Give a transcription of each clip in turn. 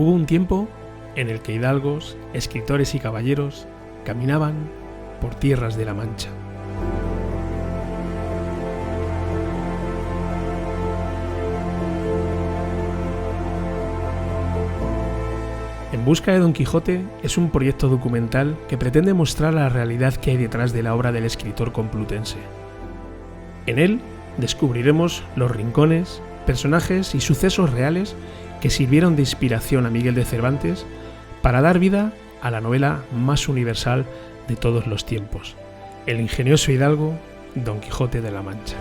Hubo un tiempo en el que hidalgos, escritores y caballeros caminaban por tierras de la Mancha. En busca de Don Quijote es un proyecto documental que pretende mostrar la realidad que hay detrás de la obra del escritor complutense. En él descubriremos los rincones, personajes y sucesos reales que sirvieron de inspiración a Miguel de Cervantes para dar vida a la novela más universal de todos los tiempos, el ingenioso hidalgo Don Quijote de la Mancha.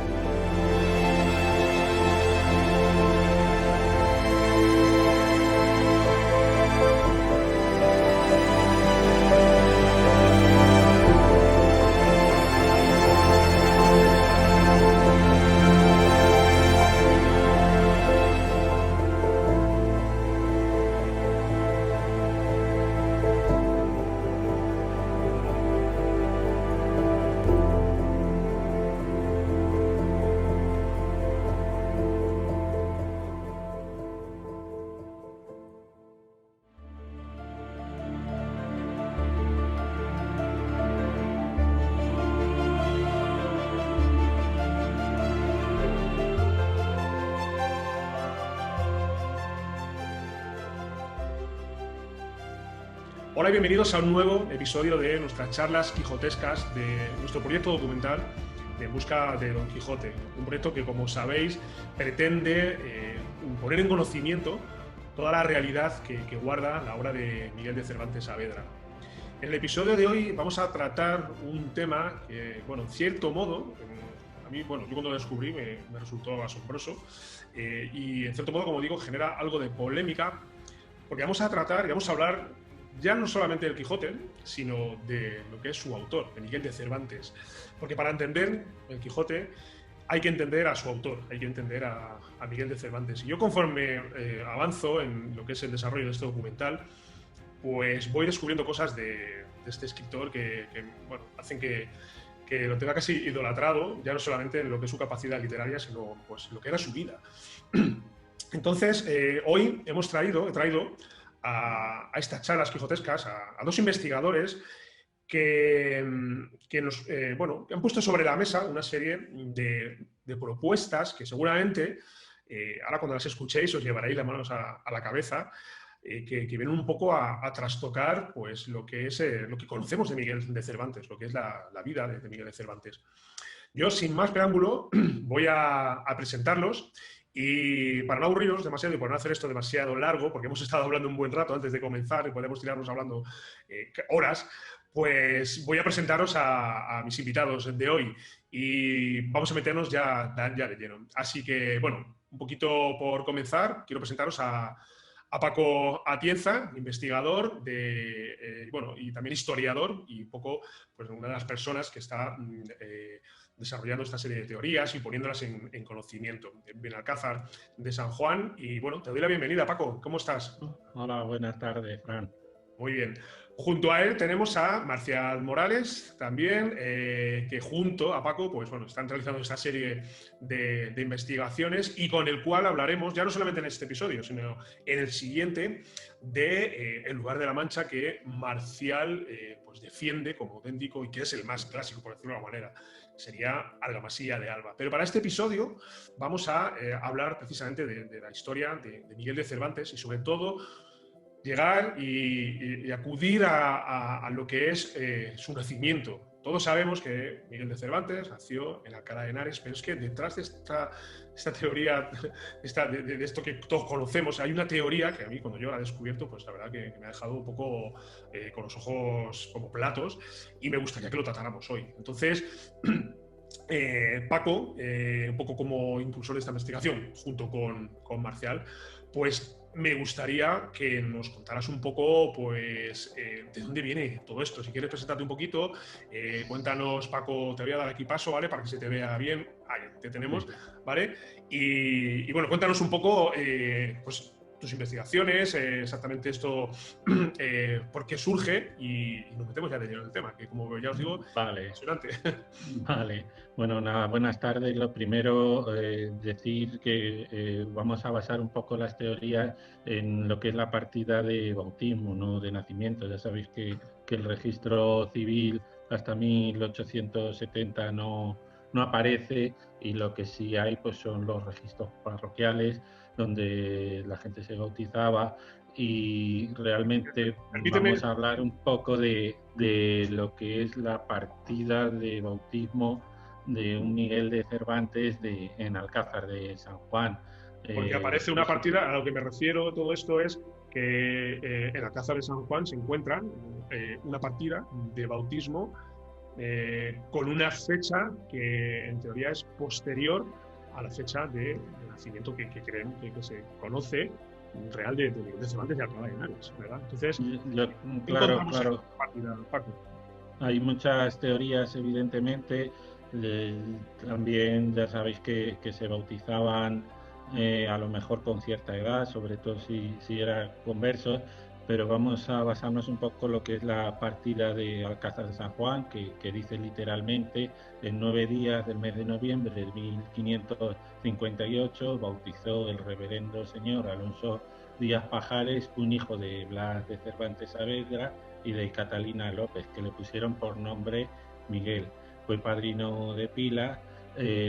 Hola y bienvenidos a un nuevo episodio de nuestras charlas quijotescas de nuestro proyecto documental de En busca de Don Quijote. Un proyecto que, como sabéis, pretende poner en conocimiento toda la realidad que guarda la obra de Miguel de Cervantes Saavedra. En el episodio de hoy vamos a tratar un tema que, bueno, en cierto modo, a mí, yo cuando lo descubrí me resultó asombroso y, en cierto modo, como digo, genera algo de polémica, porque vamos a tratar y vamos a hablar ya no solamente del Quijote, sino de lo que es su autor, de Miguel de Cervantes. Porque para entender el Quijote hay que entender a su autor, hay que entender a Miguel de Cervantes. Y yo, conforme avanzo en lo que es el desarrollo de este documental, pues voy descubriendo cosas de este escritor que hacen que lo tenga casi idolatrado, ya no solamente en lo que es su capacidad literaria, sino pues lo que era su vida. Entonces, hoy he traído a estas charlas quijotescas a dos investigadores que han puesto sobre la mesa una serie de propuestas que seguramente, ahora cuando las escuchéis, os llevaréis las manos a la cabeza, que vienen un poco a trastocar pues, lo que conocemos de Miguel de Cervantes, lo que es la vida de Miguel de Cervantes. Yo, sin más preámbulo, voy a presentarlos. Y para no aburriros demasiado y por no hacer esto demasiado largo, porque hemos estado hablando un buen rato antes de comenzar y podemos tirarnos hablando horas, pues voy a presentaros a mis invitados de hoy y vamos a meternos ya de lleno. Así que, bueno, un poquito por comenzar, quiero presentaros a Paco Atienza, investigador y también historiador y pues una de las personas que está desarrollando esta serie de teorías y poniéndolas en conocimiento. Benalcázar de San Juan. Y bueno, te doy la bienvenida, Paco. ¿Cómo estás? Hola, buenas tardes, Fran. Muy bien. Junto a él tenemos a Marcial Morales, también, que junto a Paco, pues bueno, están realizando esta serie de investigaciones y con el cual hablaremos, ya no solamente en este episodio, sino en el siguiente, de El lugar de la Mancha, que Marcial pues defiende como auténtico y que es el más clásico, por decirlo de alguna manera. Sería Argamasilla de Alba. Pero para este episodio vamos a hablar precisamente de la historia de Miguel de Cervantes y sobre todo llegar y acudir a lo que es su nacimiento. Todos sabemos que Miguel de Cervantes nació en Alcalá de Henares, pero es que detrás de esta teoría, de esto que todos conocemos, hay una teoría que a mí, cuando yo la he descubierto, pues la verdad que me ha dejado un poco con los ojos como platos y me gustaría que lo tratáramos hoy. Entonces, Paco, un poco como impulsor de esta investigación, junto con Marcial, pues me gustaría que nos contaras un poco, pues, de dónde viene todo esto. Si quieres presentarte un poquito, cuéntanos, Paco, te voy a dar aquí paso, ¿vale? Para que se te vea bien. Ahí te tenemos, ¿vale? Y bueno, cuéntanos un poco, pues, tus investigaciones, exactamente esto, por qué surge y nos metemos ya de lleno en el tema, que como ya os digo, Vale, impresionante. vale. Bueno, nada, buenas tardes. Lo primero, decir que vamos a basar un poco las teorías en lo que es la partida de bautismo, no de nacimiento. Ya sabéis que el registro civil hasta 1870 no aparece, y lo que sí hay pues son los registros parroquiales donde la gente se bautizaba, y realmente Permíteme, vamos a hablar un poco de lo que es la partida de bautismo de un Miguel de Cervantes en Alcázar de San Juan. porque aparece una Es partida, a lo que me refiero todo esto es que en Alcázar de San Juan se encuentra una partida de bautismo con una fecha que en teoría es posterior a la fecha de nacimiento que creen que se conoce real de Miguel de Cervantes y Alcalá de Henares, ¿verdad? Entonces, ¿qué claro, encontramos en claro. esta partida, Paco? Hay muchas teorías, evidentemente. También ya sabéis que se bautizaban a lo mejor con cierta edad, sobre todo si eran conversos, pero vamos a basarnos un poco en lo que es la partida de Alcázar de San Juan, que dice literalmente: en 9 días del mes de noviembre de 1558 bautizó el reverendo señor Alonso Díaz Pajares, un hijo de Blas de Cervantes Saavedra y de Catalina López, que le pusieron por nombre Miguel. Fue padrino de pila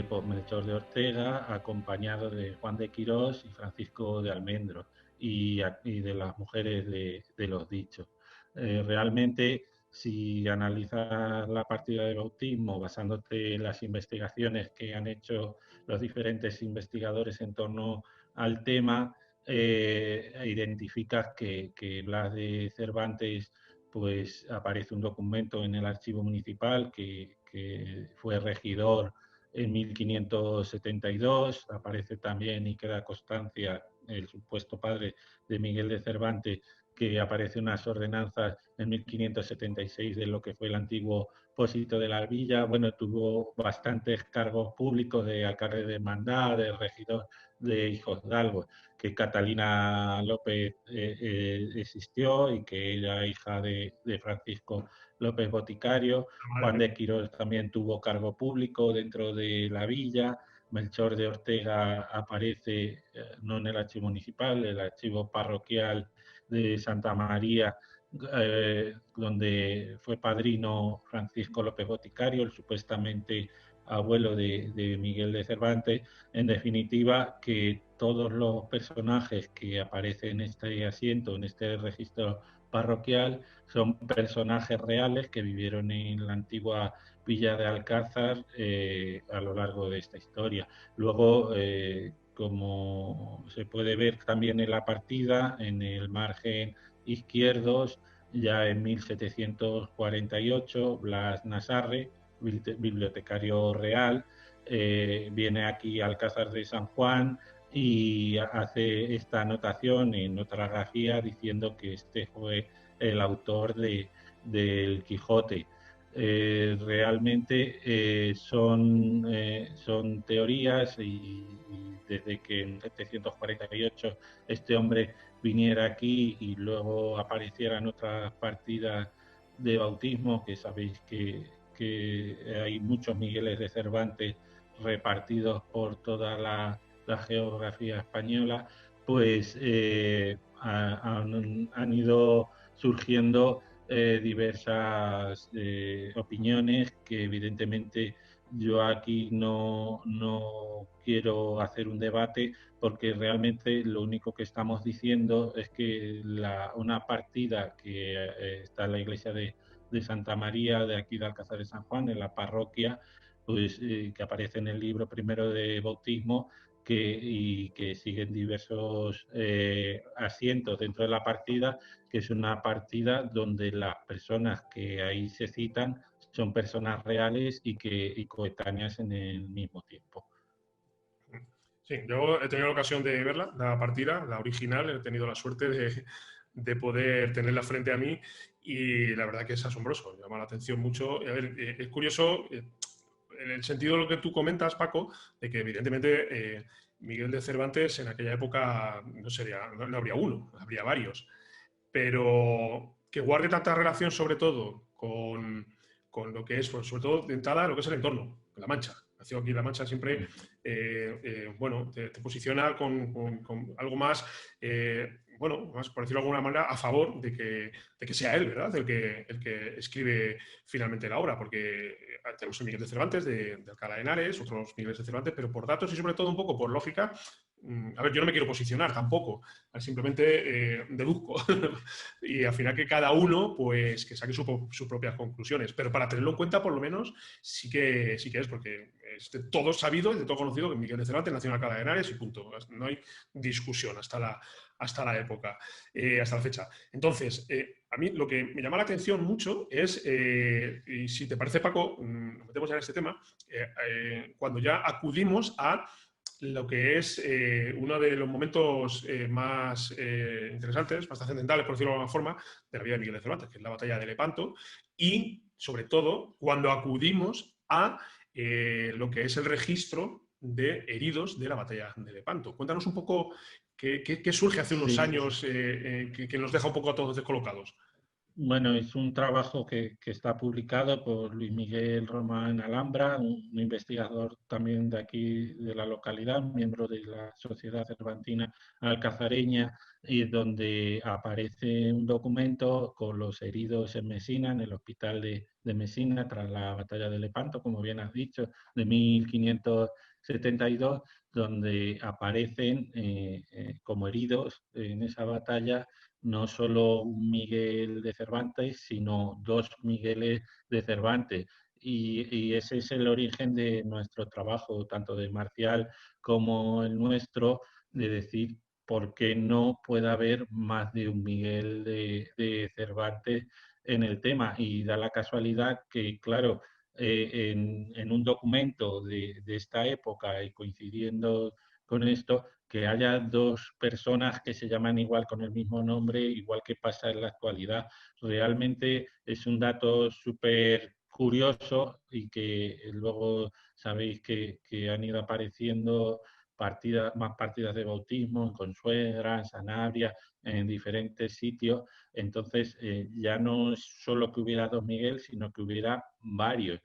por Melchor de Ortega, acompañado de Juan de Quirós y Francisco de Almendro, y de las mujeres de los dichos. Realmente, si analizas la partida de bautismo basándote en las investigaciones que han hecho los diferentes investigadores en torno al tema, identificas que Blas de Cervantes, pues aparece un documento en el archivo municipal que fue regidor en 1572, aparece también y queda constancia el supuesto padre de Miguel de Cervantes, que aparece unas ordenanzas en 1576 de lo que fue el antiguo Pósito de la Villa. Bueno, tuvo bastantes cargos públicos de alcalde de hermandad, de regidor de Hijosdalgo, que Catalina López existió y que era hija de Francisco López Boticario. Juan de Quirós también tuvo cargo público dentro de la villa. Melchor de Ortega aparece no en el archivo municipal, en el archivo parroquial de Santa María, donde fue padrino Francisco López Boticario, el supuestamente abuelo de Miguel de Cervantes. En definitiva, que todos los personajes que aparecen en este asiento, en este registro parroquial, son personajes reales que vivieron en la antigua villa de Alcázar a lo largo de esta historia. Luego, como se puede ver también en la partida, en el margen izquierdo, ya en 1748, Blas Nasarre, bibliotecario real, viene aquí a Alcázar de San Juan y hace esta anotación en otra grafía diciendo que este fue el autor del Quijote. Realmente son teorías, y desde que en 748 este hombre viniera aquí y luego aparecieran otras partidas de bautismo, que sabéis que hay muchos Migueles de Cervantes repartidos por toda la geografía española, pues han ido surgiendo diversas opiniones que evidentemente yo aquí no quiero hacer un debate, porque realmente lo único que estamos diciendo es que una partida que está en la iglesia de Santa María de aquí de Alcázar de San Juan, en la parroquia, pues que aparece en el libro primero de bautismo, y que siguen diversos asientos dentro de la partida, que es una partida donde las personas que ahí se citan son personas reales y coetáneas en el mismo tiempo. Sí, yo he tenido la ocasión de verla, la partida, la original, he tenido la suerte de poder tenerla frente a mí y la verdad que es asombroso, llama la atención mucho. A ver, es curioso, en el sentido de lo que tú comentas, Paco, de que evidentemente Miguel de Cervantes en aquella época no habría uno, habría varios, pero que guarde tanta relación sobre todo con lo que es, pues, sobre todo de entrada, lo que es el entorno, La Mancha. Nació aquí La Mancha siempre, bueno, te posiciona con algo más, bueno, más, por decirlo de alguna manera, a favor de que sea él, ¿verdad? El que escribe finalmente la obra, porque tenemos el Miguel de Cervantes de Alcalá de Henares, otros Migueles de Cervantes, pero por datos y sobre todo un poco por lógica, a ver, yo no me quiero posicionar tampoco, simplemente deduzco y al final que cada uno pues que saque sus propias conclusiones, pero para tenerlo en cuenta por lo menos sí que es, porque es de todo sabido, es de todo conocido que Miguel de Cervantes nació en Alcalá de Henares y punto, no hay discusión hasta la época, hasta la fecha. Entonces, a mí lo que me llama la atención mucho es, y si te parece, Paco, nos metemos ya en este tema, cuando ya acudimos a lo que es uno de los momentos más interesantes, más trascendentales, por decirlo de alguna forma, de la vida de Miguel de Cervantes, que es la batalla de Lepanto, y sobre todo cuando acudimos a lo que es el registro de heridos de la batalla de Lepanto. Cuéntanos un poco qué surge hace unos Sí, años que nos deja un poco a todos descolocados. bueno, es un trabajo que está publicado por Luis Miguel Román Alhambra, un investigador también de aquí, de la localidad, miembro de la Sociedad Cervantina Alcazareña, y donde aparece un documento con los heridos en Mesina, en el hospital de Mesina, tras la batalla de Lepanto, como bien has dicho, de 1572, donde aparecen como heridos en esa batalla no solo un Miguel de Cervantes, sino dos Migueles de Cervantes. Y ese es el origen de nuestro trabajo, tanto de Marcial como el nuestro, de decir por qué no puede haber más de un Miguel de Cervantes en el tema. Y da la casualidad que, claro, en un documento de esta época y coincidiendo con esto, que haya dos personas que se llaman igual con el mismo nombre, igual que pasa en la actualidad. Realmente es un dato súper curioso y que luego sabéis que han ido apareciendo más partidas de bautismo en Consuegra, en Sanabria, en diferentes sitios. Entonces, ya no es solo que hubiera dos Miguel, sino que hubiera varios,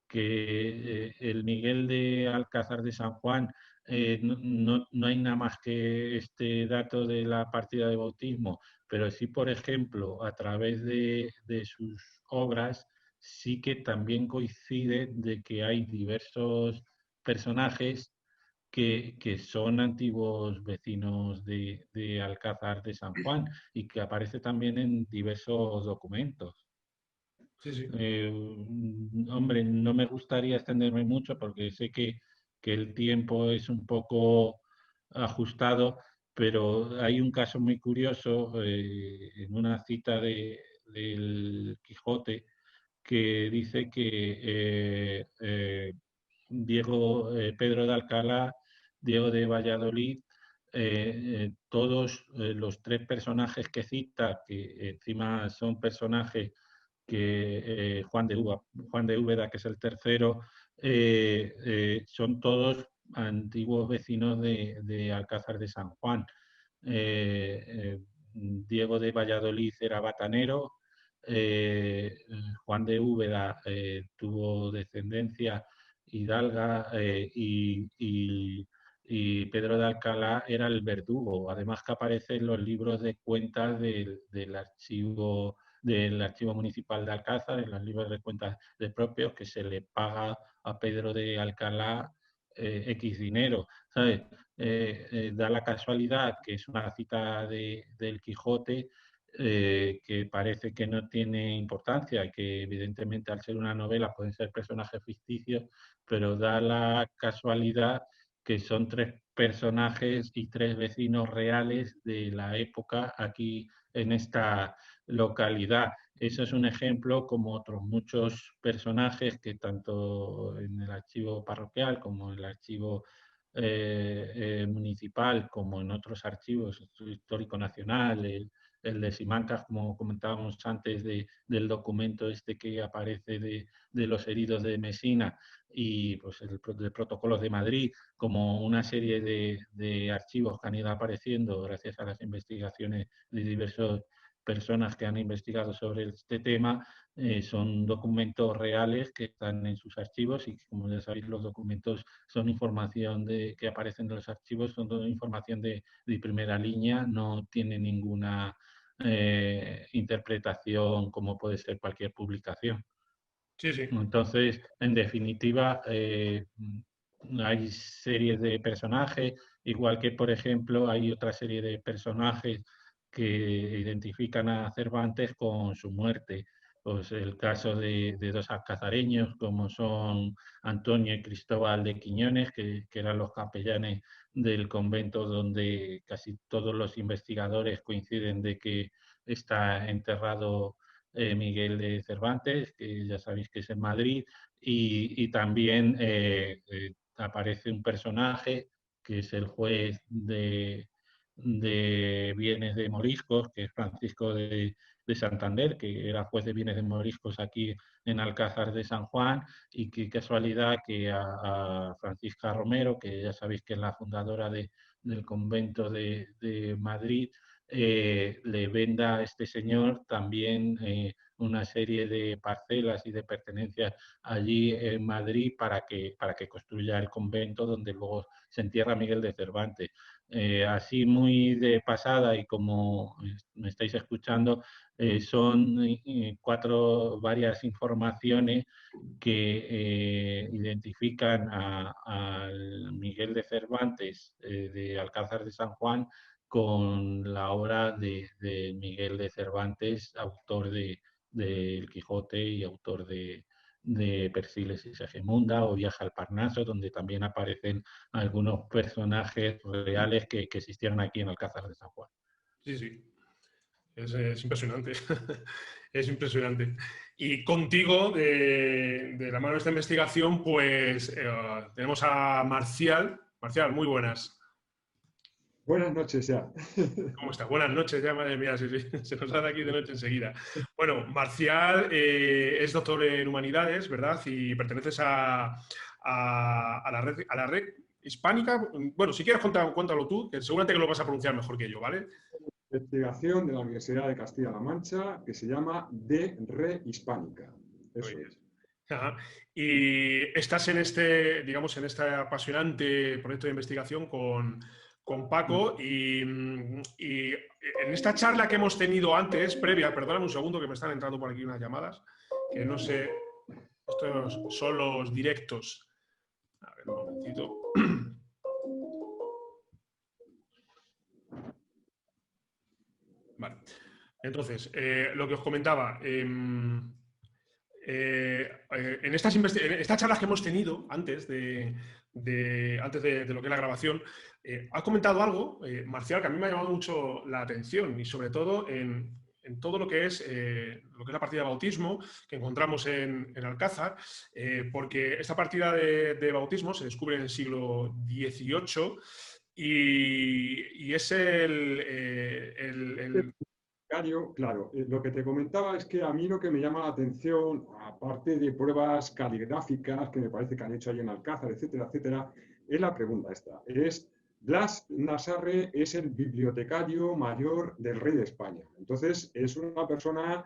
que el Miguel de Alcázar de San Juan, no hay nada más que este dato de la partida de bautismo, pero sí, por ejemplo, a través de sus obras, sí que también coincide de que hay diversos personajes que son antiguos vecinos de Alcázar de San Juan y que aparece también en diversos documentos. Sí, sí. Hombre, no me gustaría extenderme mucho porque sé que el tiempo es un poco ajustado, pero hay un caso muy curioso en una cita del Quijote que dice que Pedro de Alcalá, Diego de Valladolid, todos los tres personajes que cita, que encima son personajes que Juan de Úbeda, que es el tercero, son todos antiguos vecinos de Alcázar de San Juan. Diego de Valladolid era batanero, Juan de Úbeda tuvo descendencia hidalga y Pedro de Alcalá era el verdugo. Además que aparece en los libros de cuentas del archivo municipal de Alcázar, en los libros de cuentas de propios, que se le paga a Pedro de Alcalá X dinero, ¿sabes? Da la casualidad que es una cita del Quijote que parece que no tiene importancia y que evidentemente al ser una novela pueden ser personajes ficticios, pero da la casualidad que son tres personajes y tres vecinos reales de la época aquí en esta localidad. Eso es un ejemplo, como otros muchos personajes que tanto en el archivo parroquial como en el archivo municipal, como en otros archivos, el Histórico Nacional, el de Simancas, como comentábamos antes, del documento este que aparece de los heridos de Mesina, y pues de protocolos de Madrid, como una serie de archivos que han ido apareciendo gracias a las investigaciones de diversas personas que han investigado sobre este tema. Son documentos reales que están en sus archivos y, como ya sabéis, los documentos son información que aparecen en los archivos, son toda información de primera línea, no tiene ninguna interpretación como puede ser cualquier publicación. Sí, sí. Entonces, en definitiva, hay series de personajes, igual que, por ejemplo, hay otra serie de personajes que identifican a Cervantes con su muerte. Pues el caso de dos alcazareños, como son Antonio y Cristóbal de Quiñones, que eran los capellanes del convento donde casi todos los investigadores coinciden de que está enterrado Miguel de Cervantes, que ya sabéis que es en Madrid, y también aparece un personaje que es el juez de bienes de moriscos, que es Francisco de Santander, que era juez de bienes de moriscos aquí en Alcázar de San Juan, y qué casualidad que a Francisca Romero, que ya sabéis que es la fundadora del convento de Madrid, le venda a este señor también una serie de parcelas y de pertenencias allí en Madrid para que construya el convento donde luego se entierra Miguel de Cervantes. Así muy de pasada, y como me estáis escuchando, son varias informaciones que identifican al Miguel de Cervantes de Alcázar de San Juan con la obra de Miguel de Cervantes, autor El Quijote y autor de Persiles y Segismunda o Viaje al Parnaso, donde también aparecen algunos personajes reales que existieron aquí en Alcázar de San Juan. Sí, sí. Es impresionante. Es impresionante. Y contigo, de la mano de esta investigación, pues tenemos a Marcial. Marcial, muy buenas. Buenas noches ya. ¿Cómo estás? Buenas noches ya, madre mía, sí, sí. Se nos hace aquí de noche enseguida. Bueno, Marcial es doctor en Humanidades, ¿verdad? Y perteneces a la red hispánica. Bueno, si quieres cuéntalo tú, que seguramente que lo vas a pronunciar mejor que yo, ¿vale? Investigación de la Universidad de Castilla-La Mancha que se llama De Re Hispánica. Eso es. Ajá. Y estás en este apasionante proyecto de investigación con Paco y en esta charla que hemos tenido antes, previa, perdóname un segundo que me están entrando por aquí unas llamadas, que no sé, estos son los directos. A ver, un momentito. Vale. Entonces, lo que os comentaba, en estas charlas que hemos tenido antes de lo que es la grabación, has comentado algo, Marcial, que a mí me ha llamado mucho la atención, y sobre todo en todo lo que es la partida de bautismo que encontramos en Alcázar, porque esta partida de bautismo se descubre en el siglo XVIII y es Claro, lo que te comentaba es que a mí lo que me llama la atención, aparte de pruebas caligráficas que me parece que han hecho ahí en Alcázar, etcétera, etcétera, es la pregunta esta. Blas Nazarre es el bibliotecario mayor del rey de España. Entonces, es una persona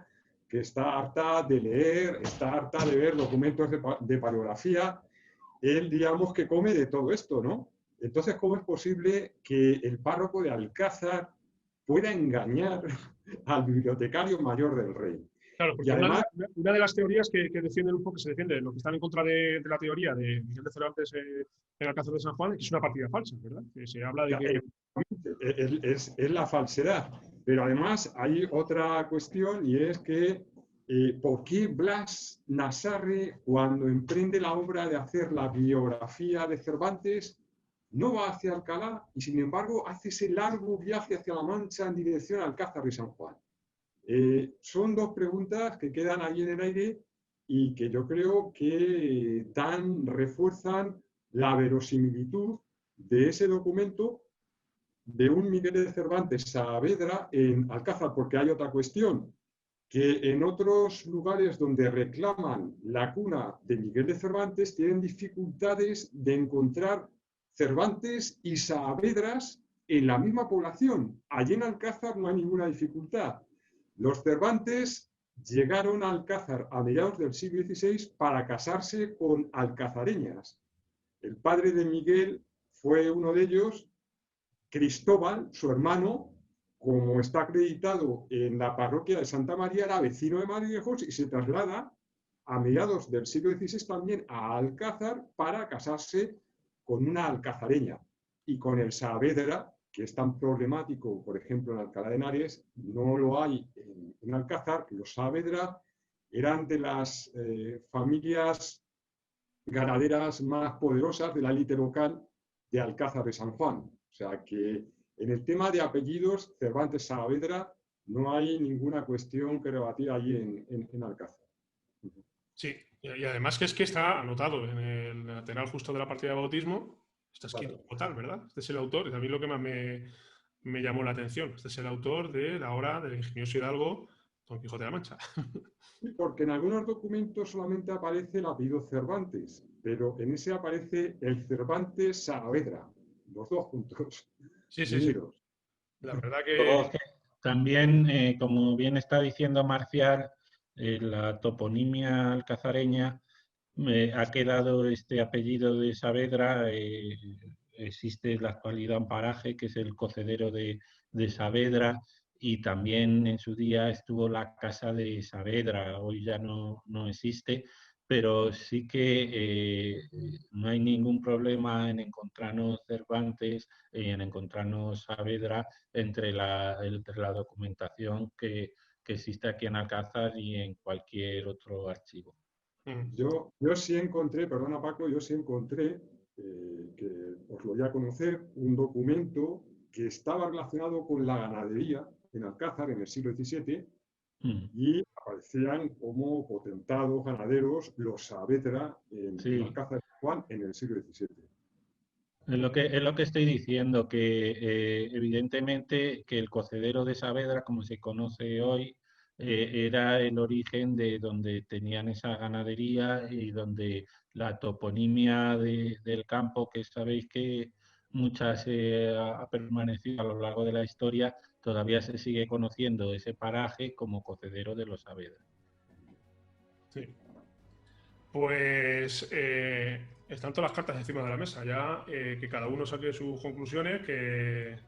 que está harta de leer, está harta de ver documentos de paleografía. Él, digamos, que come de todo esto, ¿no? Entonces, ¿cómo es posible que el párroco de Alcázar pueda engañar al bibliotecario mayor del rey? Claro, porque además, una de las teorías que defienden un poco, que se defiende, lo que están en contra de la teoría de Miguel de Cervantes en Alcázar de San Juan, es que es una partida falsa, ¿verdad? Que se habla de que... Es la falsedad. Pero además hay otra cuestión, y es que ¿por qué Blas Nazarre, cuando emprende la obra de hacer la biografía de Cervantes, no va hacia Alcalá y, sin embargo, hace ese largo viaje hacia La Mancha en dirección a Alcázar de San Juan? Son dos preguntas que quedan ahí en el aire y que yo creo que refuerzan la verosimilitud de ese documento, de un Miguel de Cervantes Saavedra en Alcázar, porque hay otra cuestión, que en otros lugares donde reclaman la cuna de Miguel de Cervantes tienen dificultades de encontrar Cervantes y Saavedras en la misma población. Allí en Alcázar no hay ninguna dificultad. Los Cervantes llegaron a Alcázar a mediados del siglo XVI para casarse con alcazareñas. El padre de Miguel fue uno de ellos. Cristóbal, su hermano, como está acreditado en la parroquia de Santa María, era vecino de Madridejos y se traslada a mediados del siglo XVI también a Alcázar para casarse con una alcazareña. Y con el Saavedra, que es tan problemático, por ejemplo, en Alcalá de Henares, no lo hay en Alcázar. Los Saavedra eran de las familias ganaderas más poderosas de la élite local de Alcázar de San Juan. O sea que en el tema de apellidos, Cervantes Saavedra, no hay ninguna cuestión que rebatir allí en Alcázar. Sí, y además que es que está anotado en el lateral justo de la partida de bautismo, está escrito como tal, ¿verdad? Este es el autor, y a mí lo que más me llamó la atención. Este es el autor de la obra del ingenioso hidalgo Don Quijote de la Mancha. Sí, porque en algunos documentos solamente aparece el apellido Cervantes, pero en ese aparece el Cervantes Saavedra, los dos juntos. Sí. La verdad Luego, que... también, como bien está diciendo Marcial, la toponimia alcazareña ha quedado este apellido de Saavedra. Existe en la actualidad un paraje que es el Cocedero de Saavedra, y también en su día estuvo la Casa de Saavedra. Hoy ya no existe, pero sí que no hay ningún problema en encontrarnos Cervantes y en encontrarnos Saavedra entre la documentación que existe aquí en Alcázar y en cualquier otro archivo. Yo sí encontré, perdona Paco, yo sí encontré, que os lo voy a conocer, un documento que estaba relacionado con la ganadería en Alcázar en el siglo XVII, y aparecían como potentados ganaderos los Saavedra en Alcázar de Juan en el siglo XVII. Es lo que estoy diciendo, que evidentemente que el Cocedero de Saavedra, como se conoce hoy, era el origen de donde tenían esa ganadería y donde la toponimia del campo, que sabéis que muchas ha permanecido a lo largo de la historia, todavía se sigue conociendo ese paraje como Cocedero de los Saavedra. Sí. Pues están todas las cartas encima de la mesa, ya que cada uno saque sus conclusiones, que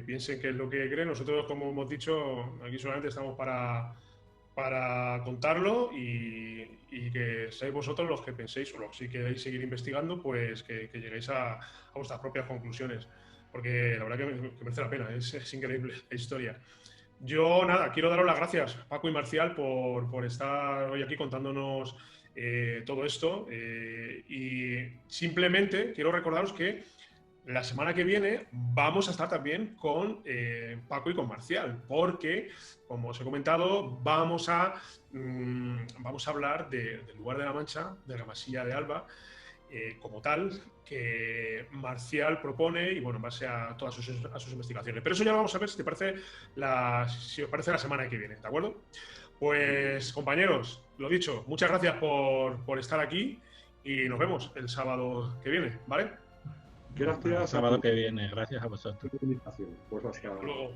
piensen qué es lo que creen. Nosotros, como hemos dicho, aquí solamente estamos para contarlo y que seáis vosotros los que penséis, o si queréis seguir investigando, pues que lleguéis a vuestras propias conclusiones, porque la verdad que merece la pena, es increíble la historia. Yo, nada, quiero daros las gracias, Paco y Marcial, por estar hoy aquí contándonos todo esto, y simplemente quiero recordaros que la semana que viene vamos a estar también con Paco y con Marcial, porque, como os he comentado, vamos a hablar del lugar de la Mancha, de la Masía de Alba, como tal, que Marcial propone, y bueno, en base a todas sus investigaciones. Pero eso ya lo vamos a ver, si os parece la semana que viene, ¿de acuerdo? Pues, compañeros, lo dicho, muchas gracias por estar aquí y nos vemos el sábado que viene, ¿vale? Gracias. El sábado que viene, gracias a vosotros. Pues hasta luego.